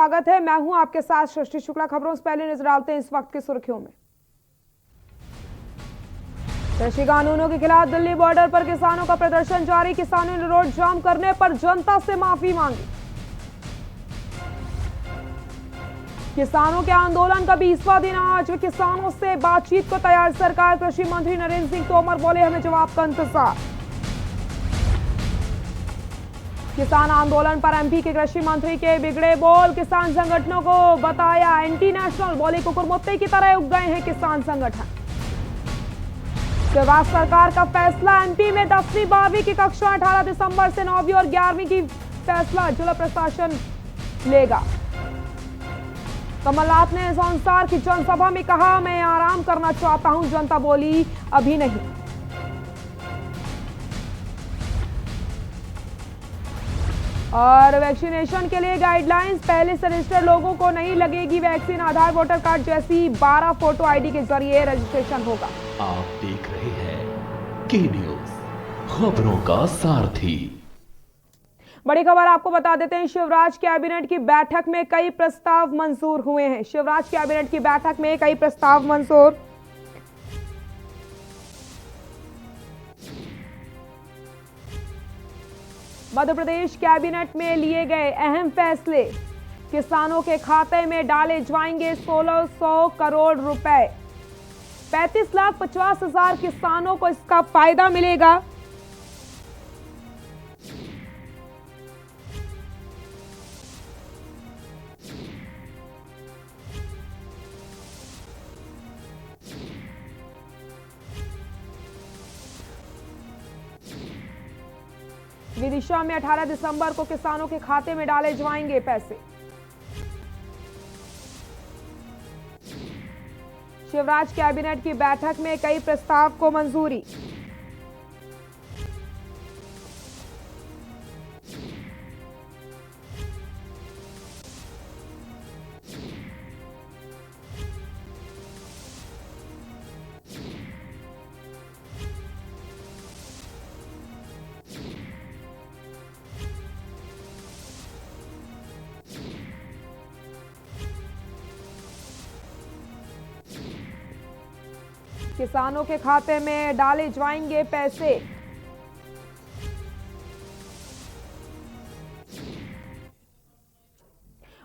स्वागत है। मैं हूं आपके साथ सृष्टि शुक्ला। खबरों से पहले नजर डालते हैं इस वक्त की सुर्खियों में। कृषि कानूनों के खिलाफ दिल्ली बॉर्डर पर किसानों का प्रदर्शन जारी। किसानों ने रोड जाम करने पर जनता से माफी मांगी। किसानों के आंदोलन का 20वां दिन आज। किसानों से बातचीत को तैयार सरकार। कृषि मंत्री नरेंद्र सिंह तोमर बोले, हमें जवाब का इंतजार। किसान आंदोलन पर एमपी के कृषि मंत्री के बिगड़े बोल। किसान संगठनों को बताया एंटी नेशनल। बोले कुकुरमुत्ते की तरह उग गए हैं किसान संगठन। शिवराज सरकार का फैसला। एमपी में 10वीं 12वीं की कक्षा 18 दिसंबर से 9वीं और 11वीं की फैसला जिला प्रशासन लेगा। कमलनाथ ने संसार की जनसभा में कहा, मैं आराम करना चाहता हूं। जनता बोली, अभी नहीं। और वैक्सीनेशन के लिए गाइडलाइंस। पहले से रजिस्टर्ड लोगों को नहीं लगेगी वैक्सीन। आधार, वोटर कार्ड जैसी 12 फोटो आईडी के जरिए रजिस्ट्रेशन होगा। आप देख रहे हैं के न्यूज, खबरों का सारथी। बड़ी खबर आपको बता देते हैं, शिवराज कैबिनेट की बैठक में कई प्रस्ताव मंजूर हुए हैं। शिवराज कैबिनेट की बैठक में कई प्रस्ताव मंजूर। मध्य प्रदेश कैबिनेट में लिए गए अहम फैसले। किसानों के खाते में डाले जाएंगे 1600 करोड़ रुपए। 35,50,000 किसानों को इसका फायदा मिलेगा। विदिशा में 18 दिसंबर को किसानों के खाते में डाले जाएंगे पैसे। शिवराज कैबिनेट की बैठक में कई प्रस्ताव को मंजूरी। किसानों के खाते में डाले जाएंगे पैसे।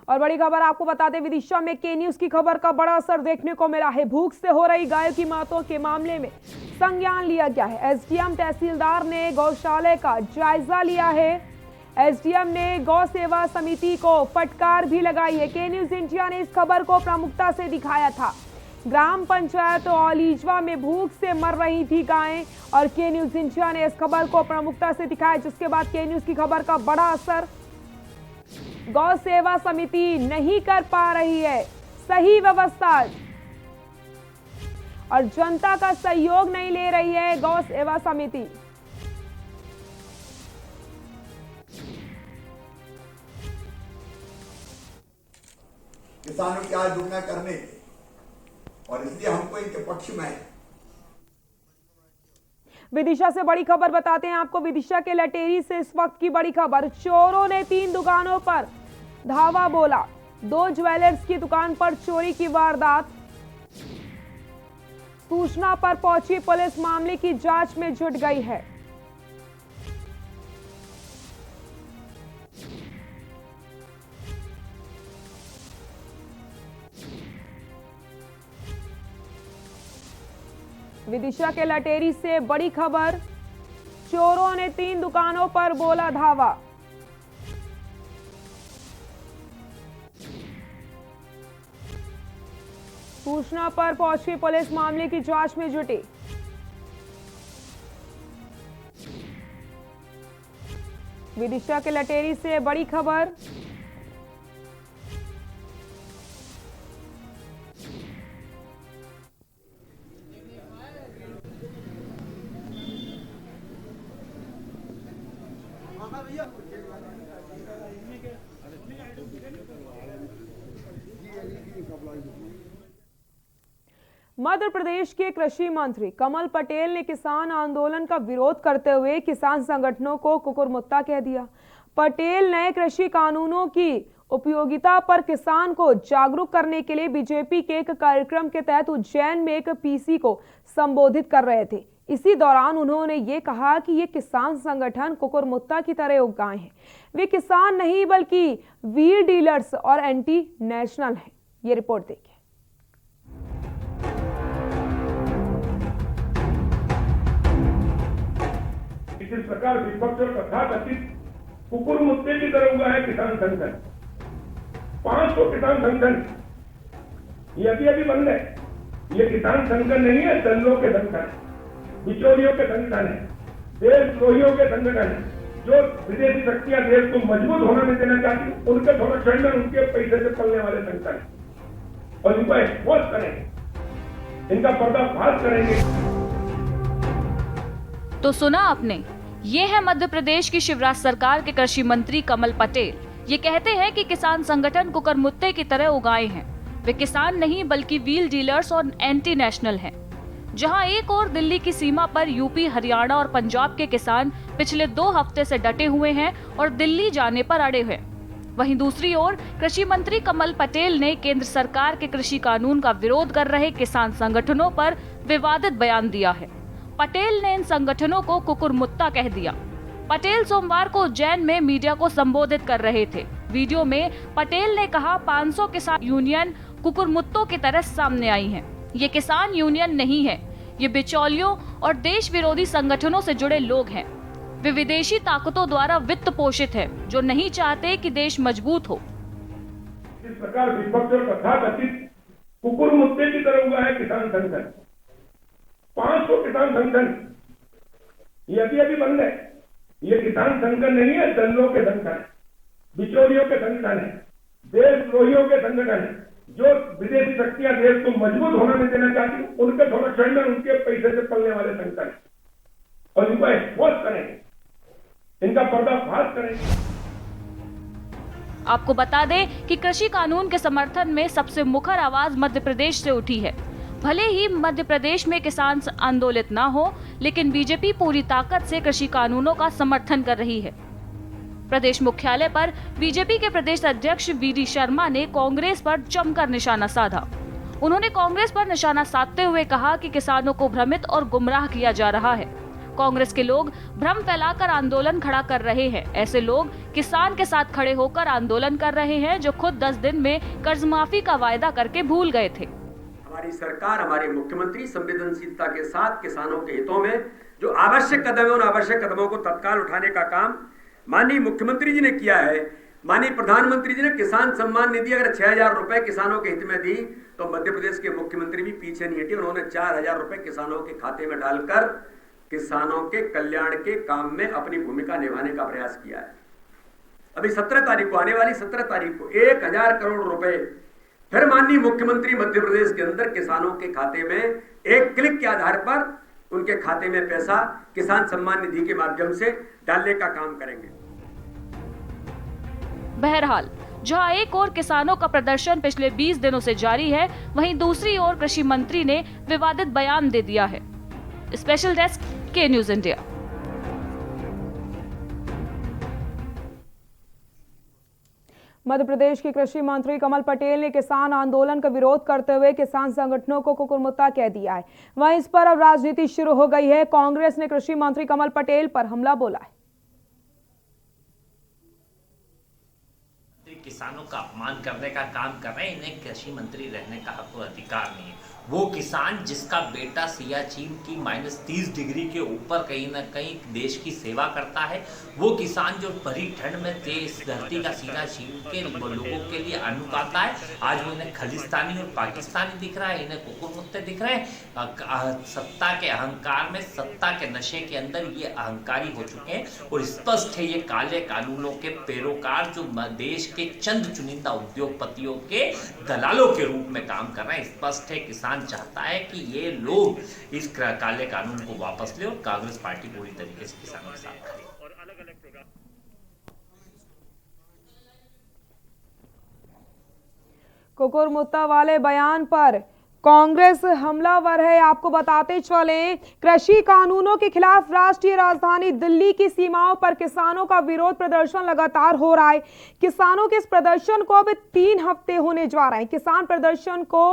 और बड़ी खबर आपको बता दें, विदिशा में के न्यूज की खबर का बड़ा असर देखने को मिला है। भूख से हो रही गायों की मौतों के मामले में संज्ञान लिया गया है। एसडीएम तहसीलदार ने गौशाले का जायजा लिया है। एसडीएम ने गौ सेवा समिति को फटकार भी लगाई है। के न्यूज इंडिया ने इस खबर को प्रमुखता से दिखाया था। ग्राम पंचायत औलीजवा में भूख से मर रही थी गायें और के न्यूज इंडिया ने इस खबर को प्रमुखता से दिखाया, जिसके बाद के न्यूज की खबर का बड़ा असर। गौ सेवा समिति नहीं कर पा रही है सही व्यवस्था और जनता का सहयोग नहीं ले रही है गौ सेवा समिति। किसानों की आय दुगना करने और इसलिए हमको इनके पक्ष में है। विदिशा से बड़ी खबर बताते हैं आपको। विदिशा के लटेरी से इस वक्त की बड़ी खबर। चोरों ने 3 दुकानों पर धावा बोला। 2 ज्वेलर्स की दुकान पर चोरी की वारदात। सूचना पर पहुंची पुलिस मामले की जांच में जुट गई है। विदिशा के लटेरी से बड़ी खबर। चोरों ने 3 दुकानों पर बोला धावा। सूचना पर पहुंची पुलिस मामले की जांच में जुटी। विदिशा के लटेरी से बड़ी खबर। मध्य प्रदेश के कृषि मंत्री कमल पटेल ने किसान आंदोलन का विरोध करते हुए किसान संगठनों को कुकुरमुत्ता कह दिया। पटेल नए कृषि कानूनों की उपयोगिता पर किसान को जागरूक करने के लिए बीजेपी के एक कार्यक्रम के तहत उज्जैन में एक पीसी को संबोधित कर रहे थे। इसी दौरान उन्होंने ये कहा कि ये किसान संगठन कुकुरमुत्ता की तरह उगाए हैं। वे किसान नहीं बल्कि व्हील डीलर्स और एंटी नेशनल हैं। ये रिपोर्ट देखिए। इसी प्रकार विपक्ष और तथाकथित कुकुरमुत्ते की तरह हुआ है किसान संगठन। 500 किसान संगठन ये अभी बंद है। ये किसान संगठन नहीं है, दल्लों के संगठन, बिचौलियों के संगठन है, देशद्रोहियों के संगठन है, जो विदेशी शक्तियां देश को मजबूत होना नहीं देना चाहती, उनके संरक्षण में उनके पैसे से पलने वाले संगठन और इनको एक्सपोज करेंगे, इनका पर्दाफाश करेंगे। तो सुना आपने, ये है मध्य प्रदेश की शिवराज सरकार के कृषि मंत्री कमल पटेल। ये कहते हैं कि किसान संगठन कुकुरमुत्ते की तरह उगाए हैं। वे किसान नहीं बल्कि व्हील डीलर्स और एंटी नेशनल हैं। जहां एक और दिल्ली की सीमा पर यूपी, हरियाणा और पंजाब के किसान पिछले 2 हफ्ते से डटे हुए हैं और दिल्ली जाने पर अड़े हैं। वहीं दूसरी ओर कृषि मंत्री कमल पटेल ने केंद्र सरकार के कृषि कानून का विरोध कर रहे किसान संगठनों पर विवादित बयान दिया है। पटेल ने इन संगठनों को कुकुरमुत्ता कह दिया। पटेल सोमवार को उज्जैन में मीडिया को संबोधित कर रहे थे। वीडियो में पटेल ने कहा 500 किसान यूनियन कुकुरमुत्तों की तरह सामने आई हैं। ये किसान यूनियन नहीं है, ये बिचौलियों और देश विरोधी संगठनों से जुड़े लोग हैं। वे विदेशी ताकतों द्वारा वित्त पोषित है, जो नहीं चाहते कि देश मजबूत हो। इस प्रकार विपक्ष और तथाकथित कुकुरमुत्ते की तरह हुआ है किसान संगठन। 500 किसान संगठन ये अभी बंद है। ये किसान संगठन नहीं है, दल्लों के संगठन, बिचौलियों के संगठन है, देशद्रोहियों के संगठन है, जो विदेशी शक्तियां देश को मजबूत होना नहीं देना चाहती, उनके संरक्षण में उनके पैसे से पलने वाले संगठन और इनको एक्सपोज करेंगे, इनका पर्दाफाश करेंगे। आपको बता दें कि कृषि कानून के समर्थन में सबसे मुखर आवाज मध्य प्रदेश से उठी है। भले ही मध्य प्रदेश में किसान आंदोलित ना हो, लेकिन बीजेपी पूरी ताकत से कृषि कानूनों का समर्थन कर रही है। प्रदेश मुख्यालय पर बीजेपी के प्रदेश अध्यक्ष वीडी शर्मा ने कांग्रेस पर जमकर निशाना साधा। उन्होंने कांग्रेस पर निशाना साधते हुए कहा कि किसानों को भ्रमित और गुमराह किया जा रहा है। कांग्रेस के लोग भ्रम फैलाकर आंदोलन खड़ा कर रहे हैं। ऐसे लोग किसान के साथ खड़े होकर आंदोलन कर रहे हैं, जो खुद 10 दिन में कर्ज माफी का वायदा करके भूल गए थे। हमारी सरकार, हमारे मुख्यमंत्री संवेदनशीलता के साथ किसानों के हितों में जो आवश्यक कदम है, उन आवश्यक कदमों को तत्काल उठाने का काम माननीय मुख्यमंत्री जी ने किया है। माननीय प्रधानमंत्री जी ने किसान सम्मान निधि अगर 6,000 रुपए किसानों के हित में दी, तो मध्य प्रदेश के मुख्यमंत्री भी पीछे नहीं हटे। उन्होंने 4,000 रुपए किसानों के खाते में डालकर किसानों के कल्याण के काम में अपनी भूमिका निभाने का प्रयास किया है। अभी 17 तारीख को, आने वाली 17 तारीख को 1,000 करोड़ रुपए फिर माननीय मुख्यमंत्री मध्य प्रदेश के अंदर किसानों के खाते में एक क्लिक के आधार पर उनके खाते में पैसा किसान सम्मान निधि के माध्यम से डालने का काम करेंगे। बहरहाल, जहां एक ओर किसानों का प्रदर्शन पिछले 20 दिनों से जारी है, वहीं दूसरी ओर कृषि मंत्री ने विवादित बयान दे दिया है। स्पेशल डेस्क, के न्यूज इंडिया। मध्य प्रदेश के कृषि मंत्री कमल पटेल ने किसान आंदोलन का विरोध करते हुए किसान संगठनों को कुकुरमुत्ता कह दिया है। वहीं इस पर अब राजनीति शुरू हो गई है। कांग्रेस ने कृषि मंत्री कमल पटेल पर हमला बोला है। किसानों का अपमान करने का काम कर रहे हैं, इन्हें कृषि मंत्री रहने का हक और अधिकार नहीं है। वो किसान जिसका बेटा सियाचिन की -30 डिग्री के ऊपर कहीं ना कहीं देश की सेवा करता है, वो किसान जो भरी ठंड में तेज धरती का सीना छीन के लोगों के लिए अन्न उगाता है, आज वो इन्हें खालिस्तानी और पाकिस्तानी दिख रहा है, इन्हें कुकुरमुत्ते दिख रहे हैं। सत्ता के अहंकार में, सत्ता के नशे के अंदर ये अहंकारी हो चुके हैं और स्पष्ट है ये काले कानूनों के पैरोकार जो देश के चंद चुनिंदा उद्योगपतियों के दलालों के रूप में काम कर रहे हैं। स्पष्ट है किसान चाहता है कि ये लोग इस काले कानून को वापस ले और कांग्रेस पार्टी पूरी तरीके से किसानों के साथ खड़ी। कुकुरमुत्ता वाले बयान पर कांग्रेस हमलावर है। आपको बताते चलें, कृषि कानूनों के खिलाफ राष्ट्रीय राजधानी दिल्ली की सीमाओं पर किसानों का विरोध प्रदर्शन लगातार हो रहा है। किसानों के इस प्रदर्शन को अब 3 हफ्ते होने जा रहे हैं। किसान प्रदर्शन को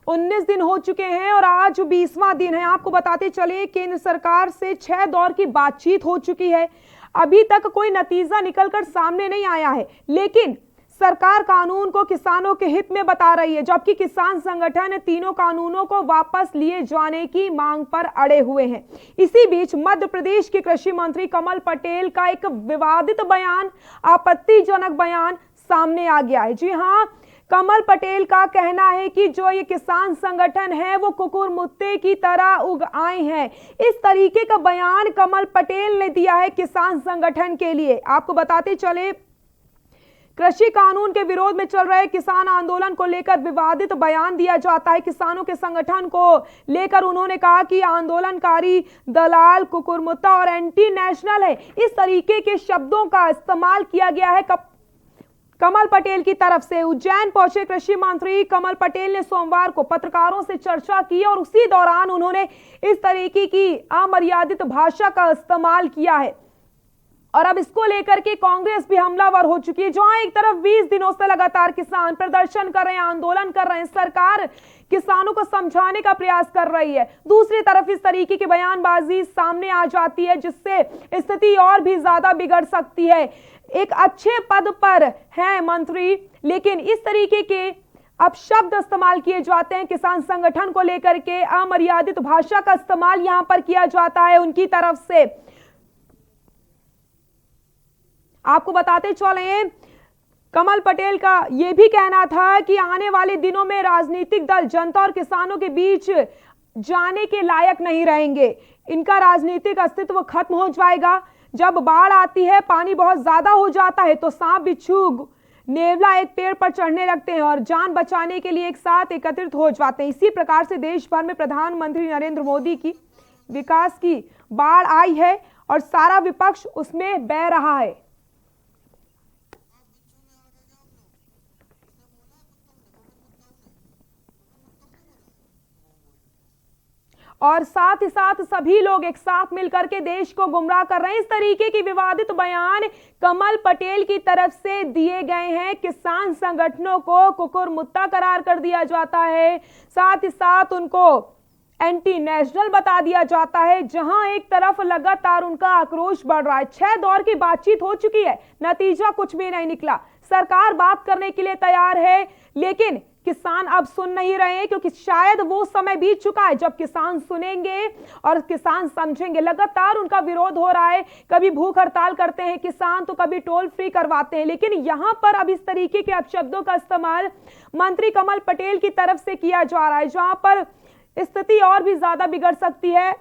19 दिन हो चुके हैं और आज 20वां दिन है। आपको बताते चले, केंद्र सरकार से 6 दौर की बातचीत हो चुकी है। अभी तक कोई नतीजा निकलकर सामने नहीं आया है, लेकिन सरकार कानून को किसानों के हित में बता रही है, जबकि किसान संगठन तीनों कानूनों को वापस लिए जाने की मांग पर अड़े हुए हैं। इसी बीच मध्य प्रदेश के कृषि मंत्री कमल पटेल का एक विवादित बयान, आपत्तिजनक बयान सामने आ गया है। जी हां, कमल पटेल का कहना है कि जो ये किसान संगठन है वो कुकुर मुत्ते की तरह उग आए हैं। इस तरीके का बयान कमल पटेल ने दिया है किसान संगठन के लिए। आपको बताते चले, कृषि कानून के विरोध में चल रहे किसान आंदोलन को लेकर विवादित बयान दिया जाता है। किसानों के संगठन को लेकर उन्होंने कहा कि आंदोलनकारी दलाल, कुकुरमुत्ता और एंटी नेशनल है। इस तरीके के शब्दों का इस्तेमाल किया गया है कमल पटेल की तरफ से। उज्जैन पहुंचे कृषि मंत्री कमल पटेल ने सोमवार को पत्रकारों से चर्चा की और उसी दौरान उन्होंने इस तरीके की अमर्यादित भाषा का इस्तेमाल किया है। और अब इसको लेकर के कांग्रेस भी हमलावर हो चुकी है। जहां एक तरफ 20 दिनों से लगातार किसान प्रदर्शन कर रहे हैं, आंदोलन कर रहे हैं, सरकार किसानों को समझाने का प्रयास कर रही है, दूसरी तरफ इस तरीके की बयानबाजी सामने आ जाती है, जिससे स्थिति और भी ज्यादा बिगड़ सकती है। एक अच्छे पद पर है मंत्री, लेकिन इस तरीके के अब शब्द इस्तेमाल किए जाते हैं किसान संगठन को लेकर के, अमर्यादित भाषा का इस्तेमाल यहां पर किया जाता है उनकी तरफ से। आपको बताते चलें, कमल पटेल का यह भी कहना था कि आने वाले दिनों में राजनीतिक दल जनता और किसानों के बीच जाने के लायक नहीं रहेंगे। इनका राजनीतिक अस्तित्व खत्म हो जाएगा। जब बाढ़ आती है, पानी बहुत ज्यादा हो जाता है, तो सांप, बिच्छू, नेवला एक पेड़ पर चढ़ने लगते हैं और जान बचाने के लिए एक साथ एकत्रित हो जाते हैं। इसी प्रकार से देश भर में प्रधानमंत्री नरेंद्र मोदी की विकास की बाढ़ आई है और सारा विपक्ष उसमें बह रहा है। और साथ ही साथ सभी लोग एक साथ मिलकर के देश को गुमराह कर रहे हैं। इस तरीके की विवादित बयान कमल पटेल की तरफ से दिए गए हैं। किसान संगठनों को कुकुर मुत्ता करार कर दिया जाता है, साथ ही साथ उनको एंटी नेशनल बता दिया जाता है। जहां एक तरफ लगातार उनका आक्रोश बढ़ रहा है। 6 दौर की बातचीत हो चुकी है, नतीजा कुछ भी नहीं निकला। सरकार बात करने के लिए तैयार है, लेकिन किसान अब सुन नहीं रहे हैं, क्योंकि शायद वो समय बीत चुका है जब किसान सुनेंगे और किसान समझेंगे। लगातार उनका विरोध हो रहा है, कभी भूख हड़ताल करते हैं किसान, तो कभी टोल फ्री करवाते हैं, लेकिन यहां पर अब इस तरीके के अपशब्दों का इस्तेमाल मंत्री कमल पटेल की तरफ से किया जा रहा है, जहां पर स्थिति और भी ज्यादा बिगड़ सकती है।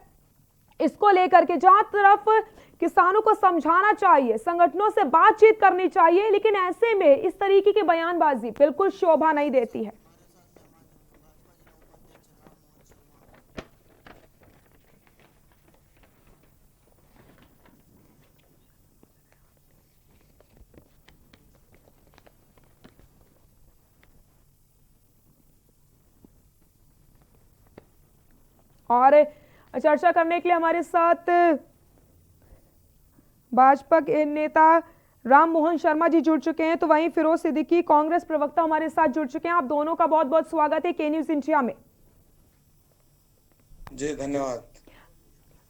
इसको लेकर के जहां तरफ किसानों को समझाना चाहिए, संगठनों से बातचीत करनी चाहिए, लेकिन ऐसे में इस तरीके की बयानबाजी बिल्कुल शोभा नहीं देती है। और चर्चा करने के लिए हमारे साथ भाजपा के नेता राम मोहन शर्मा जी जुड़ चुके हैं, तो वहीं फिरोज सिद्दीकी कांग्रेस प्रवक्ता हमारे साथ जुड़ चुके हैं। आप दोनों का बहुत बहुत स्वागत है के न्यूज इंडिया में। जी धन्यवाद।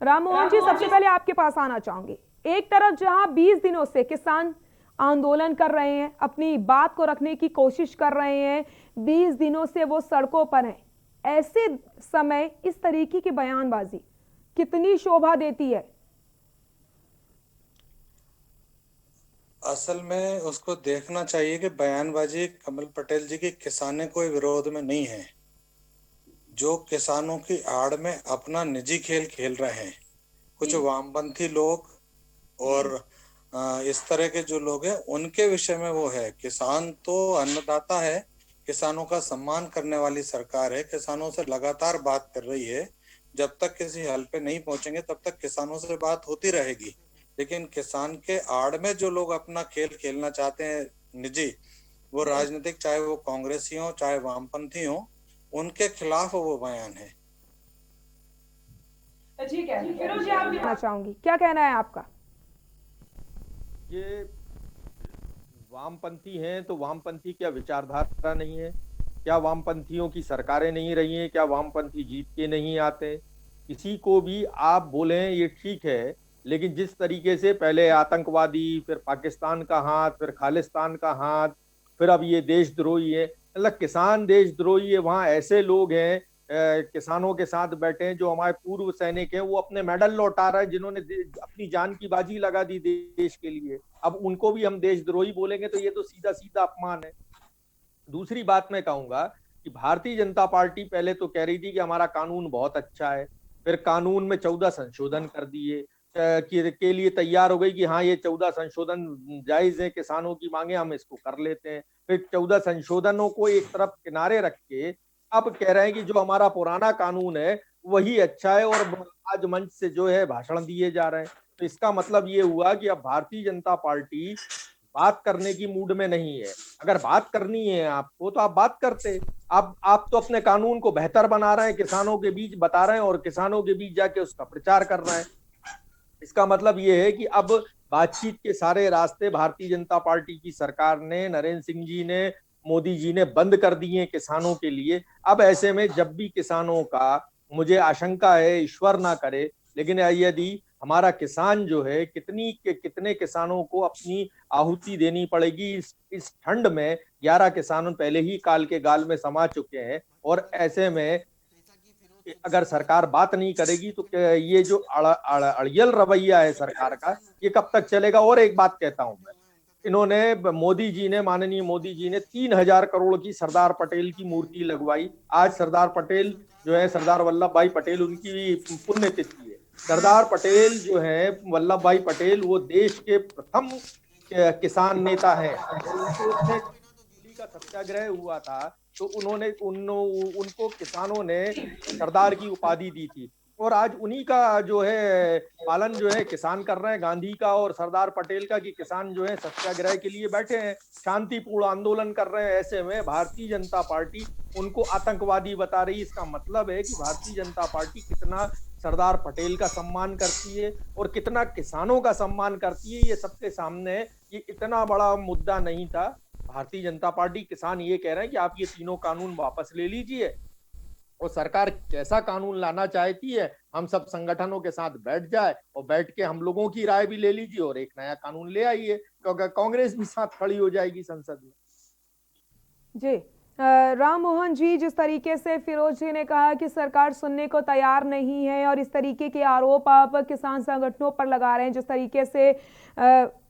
राम मोहन जी, सबसे पहले आपके पास आना चाहूंगी। एक तरफ जहां 20 दिनों से किसान आंदोलन कर रहे हैं, अपनी बात को रखने की कोशिश कर रहे हैं, 20 दिनों से वो सड़कों पर हैं, ऐसे समय इस तरीके की बयानबाजी कितनी शोभा देती है? असल में उसको देखना चाहिए कि बयानबाजी कमल पटेल जी की किसानों कोई विरोध में नहीं है। जो किसानों की आड़ में अपना निजी खेल खेल रहे हैं कुछ वामपंथी लोग और इस तरह के जो लोग हैं, उनके विषय में वो है। किसान तो अन्नदाता है, किसानों का सम्मान करने वाली सरकार है, किसानों से लगातार बात कर रही है। जब तक किसी हल पे नहीं पहुंचेंगे तब तक किसानों से बात होती रहेगी। लेकिन किसान के आड़ में जो लोग अपना खेल खेलना चाहते हैं निजी, वो राजनीतिक, चाहे वो कांग्रेसी हो चाहे वामपंथी हो, उनके खिलाफ वो बयान है। ठीक है, फिरोज जी, आप भी कहना चाहूंगी, क्या कहना है आपका? ये वामपंथी हैं तो वामपंथी क्या विचारधारा नहीं है? क्या वामपंथियों की सरकारें नहीं रही हैं? क्या वामपंथी जीत के नहीं आते? किसी को भी आप बोलें ये ठीक है, लेकिन जिस तरीके से पहले आतंकवादी, फिर पाकिस्तान का हाथ, फिर खालिस्तान का हाथ, फिर अब ये देशद्रोही है, मतलब किसान देशद्रोही है। वहाँ ऐसे लोग हैं किसानों के साथ बैठे हैं जो हमारे पूर्व सैनिक हैं, वो अपने मेडल लौटा रहे हैं जिन्होंने अपनी जान की बाजी लगा दी देश के लिए। अब उनको भी हम देशद्रोही बोलेंगे तो ये तो सीधा सीधा अपमान है। दूसरी बात मैं कहूंगा कि भारतीय जनता पार्टी पहले तो कह रही थी कि हमारा कानून बहुत अच्छा है, फिर कानून में 14 संशोधन कर दिए के लिए तैयार हो गई कि हाँ ये 14 संशोधन जायज है, किसानों की मांगे हम इसको कर लेते हैं। फिर 14 संशोधनों को एक तरफ किनारे रख के अब कह रहे हैं कि जो हमारा पुराना कानून है वही अच्छा है, और आज मंच से जो है भाषण दिए जा रहे हैं। तो इसका मतलब ये हुआ कि अब भारतीय जनता पार्टी बात करने की मूड में नहीं है। अगर बात करनी है आपको तो आप बात करते। आप तो अपने कानून को बेहतर बना रहे हैं, किसानों के बीच बता रहे हैं और किसानों के बीच जाके उसका प्रचार कर रहे हैं। इसका मतलब ये है कि अब बातचीत के सारे रास्ते भारतीय जनता पार्टी की सरकार ने, नरेंद्र सिंह जी ने, मोदी जी ने बंद कर दिए किसानों के लिए। अब ऐसे में जब भी किसानों का, मुझे आशंका है, ईश्वर ना करे, लेकिन यदि हमारा किसान जो है, कितने किसानों को अपनी आहुति देनी पड़ेगी इस ठंड में। 11 किसान पहले ही काल के गाल में समा चुके हैं, और ऐसे में अगर सरकार बात नहीं करेगी तो ये जो अड़ियल रवैया है सरकार का, ये कब तक चलेगा। और एक बात कहता हूं मैं, इन्होंने मोदी जी ने, माननीय मोदी जी ने 3000 करोड़ की सरदार पटेल की मूर्ति लगवाई। आज सरदार पटेल जो है, सरदार वल्लभ भाई पटेल, उनकी पुण्यतिथि है। सरदार पटेल जो है, वल्लभ भाई पटेल, वो देश के प्रथम किसान नेता है। दिल्ली का सत्याग्रह हुआ था तो उनको किसानों ने सरदार की उपाधि दी थी, और आज उन्हीं का जो है पालन जो है किसान कर रहे हैं, गांधी का और सरदार पटेल का, कि किसान जो है सत्याग्रह के लिए बैठे हैं, शांतिपूर्ण आंदोलन कर रहे हैं। ऐसे में भारतीय जनता पार्टी उनको आतंकवादी बता रही है। इसका मतलब है कि भारतीय जनता पार्टी कितना सरदार पटेल का सम्मान करती है और कितना किसानों का सम्मान करती है, ये सबके सामने है। ये इतना बड़ा मुद्दा नहीं था। भारतीय जनता पार्टी, किसान ये कह रहे हैं कि आप ये तीनों कानून वापस ले लीजिए, और सरकार कैसा कानून लाना चाहती है हम सब संगठनों के साथ बैठ जाए, और बैठ के हम लोगों की राय भी ले लीजिए और एक नया कानून ले आइए, क्योंकि कांग्रेस भी साथ खड़ी हो जाएगी संसद में। जी, राम मोहन जी, जिस तरीके से फिरोज जी ने कहा कि सरकार सुनने को तैयार नहीं है, और इस तरीके के आरोप आप किसान संगठनों पर लगा रहे हैं, जिस तरीके से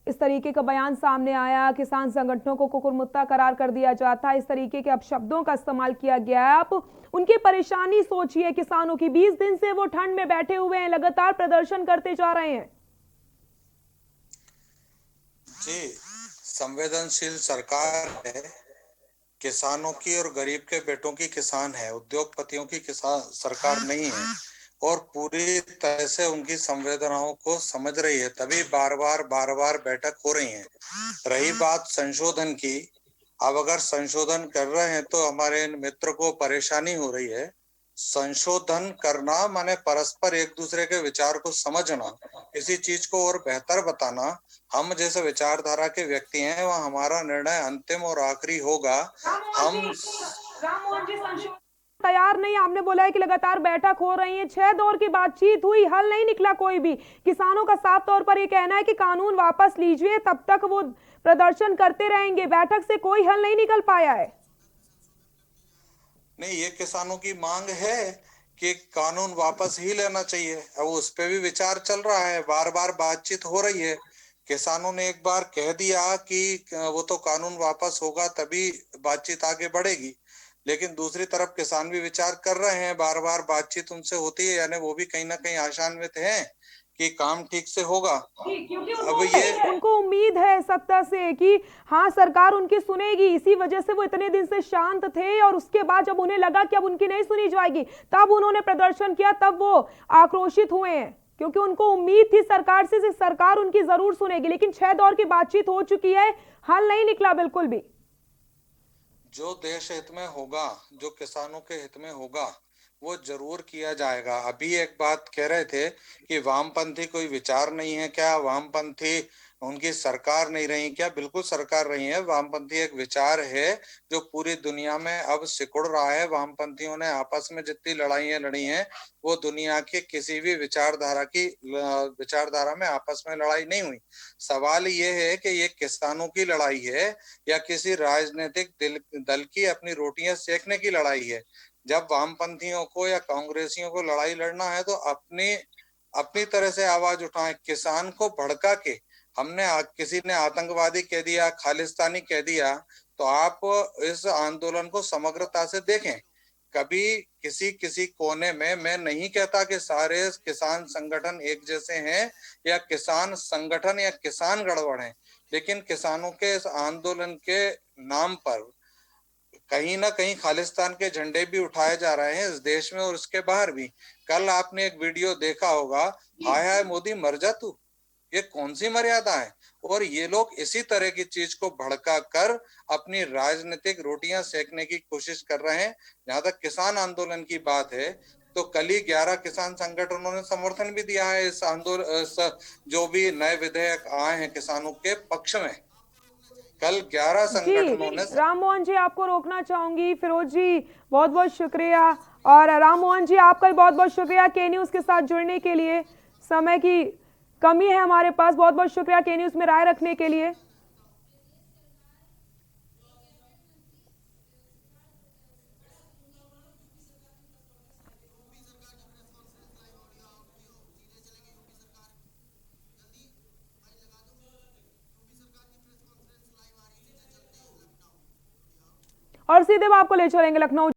इस तरीके का बयान सामने आया, किसान संगठनों को कुकुरमुत्ता करार कर दिया जाता है, इस तरीके के अपशब्दों का इस्तेमाल किया गया है। आप उनकी परेशानी सोचिए, किसानों की 20 दिन से वो ठंड में बैठे हुए हैं, लगातार प्रदर्शन करते जा रहे हैं। जी, संवेदनशील सरकार है, किसानों की और गरीब के बेटों की किसान है, उद्योगपतियों की किसान सरकार नहीं है, और पूरी तरह से उनकी संवेदनाओं को समझ रही है, तभी बार बार बैठक हो रही है। रही बात संशोधन की, अब अगर संशोधन कर रहे हैं तो हमारे मित्र को परेशानी हो रही है। संशोधन करना माने परस्पर एक दूसरे के विचार को समझना, किसी चीज को और बेहतर बताना। हम जैसे विचारधारा के व्यक्ति हैं, वह हमारा निर्णय अंतिम और आखिरी होगा। हम तैयार नहीं, आपने बोला है कि लगातार बैठक हो रही है, 6 दौर की बातचीत हुई, हल नहीं निकला कोई भी। किसानों का साफ तौर पर यह कहना है कि कानून वापस लीजिए, तब तक वो प्रदर्शन करते रहेंगे। बैठक से कोई हल नहीं निकल पाया है। नहीं, ये किसानों की मांग है कि कानून वापस ही लेना चाहिए। अब उस पे भी विचार चल रहा है, बार बार बातचीत हो रही है। किसानों ने एक बार कह दिया कि वो तो कानून वापस होगा तभी बातचीत आगे बढ़ेगी, लेकिन दूसरी तरफ किसान भी विचार कर रहे हैं, बार बार बातचीत उनसे होती है, यानी वो भी कहीं ना कहीं आशान्वित हैं कि काम ठीक से होगा। अब ये उनको उम्मीद है सत्ता से कि हाँ सरकार उनकी सुनेगी, इसी वजह से वो इतने दिन से शांत थे, और उसके बाद जब उन्हें लगा कि अब उनकी नहीं सुनी जाएगी, तब उन्होंने प्रदर्शन किया, तब वो आक्रोशित हुए हैं, क्योंकि उनको उम्मीद थी सरकार से सरकार उनकी जरूर सुनेगी। लेकिन 6 दौर की बातचीत हो चुकी है, हल नहीं निकला बिल्कुल भी। जो देश हित में होगा, जो किसानों के हित में होगा, वो जरूर किया जाएगा। अभी एक बात कह रहे थे कि वामपंथी कोई विचार नहीं है क्या, वामपंथी उनकी सरकार नहीं रही क्या? बिल्कुल सरकार रही है। वामपंथी एक विचार है जो पूरी दुनिया में अब सिकुड़ रहा है। वामपंथियों ने आपस में जितनी लड़ाइयां लड़ी हैं वो दुनिया के किसी भी विचारधारा में आपस में लड़ाई नहीं हुई। सवाल ये है कि ये किसानों की लड़ाई है या किसी राजनीतिक दल की अपनी रोटियां सेकने की लड़ाई है। जब वामपंथियों को या कांग्रेसियों को लड़ाई लड़ना है तो अपनी अपनी तरह से आवाज उठाएं। किसान को भड़का के किसी ने आतंकवादी कह दिया, खालिस्तानी कह दिया, तो आप इस आंदोलन को समग्रता से देखें। कभी किसी किसी कोने में, मैं नहीं कहता कि सारे किसान संगठन एक जैसे हैं या किसान संगठन या किसान गड़बड़ हैं, लेकिन किसानों के इस आंदोलन के नाम पर कहीं ना कहीं खालिस्तान के झंडे भी उठाए जा रहे हैं इस देश में और उसके बाहर भी। कल आपने एक वीडियो देखा होगा, हाय हाय मोदी मर जा तू। ये कौन सी मर्यादा है? और ये लोग इसी तरह की चीज को भड़का कर अपनी राजनीतिक रोटियां सेकने की कोशिश कर रहे हैं। जहां तक किसान आंदोलन की बात है तो कल ही 11 किसान संगठनों ने समर्थन भी दिया है इस आंदोलन, जो भी नए विधेयक आए हैं किसानों के पक्ष में। कल 11 संगठनों ने। राम मोहन जी, आपको रोकना चाहूंगी। फिरोज जी बहुत बहुत शुक्रिया, और राम मोहन जी आपका भी बहुत बहुत शुक्रिया के न्यूज़ के साथ जुड़ने के लिए। समय की कमी है हमारे पास, बहुत बहुत शुक्रिया के न्यूज़ में राय रखने के लिए। और सीधे हम आपको ले चलेंगे लखनऊ।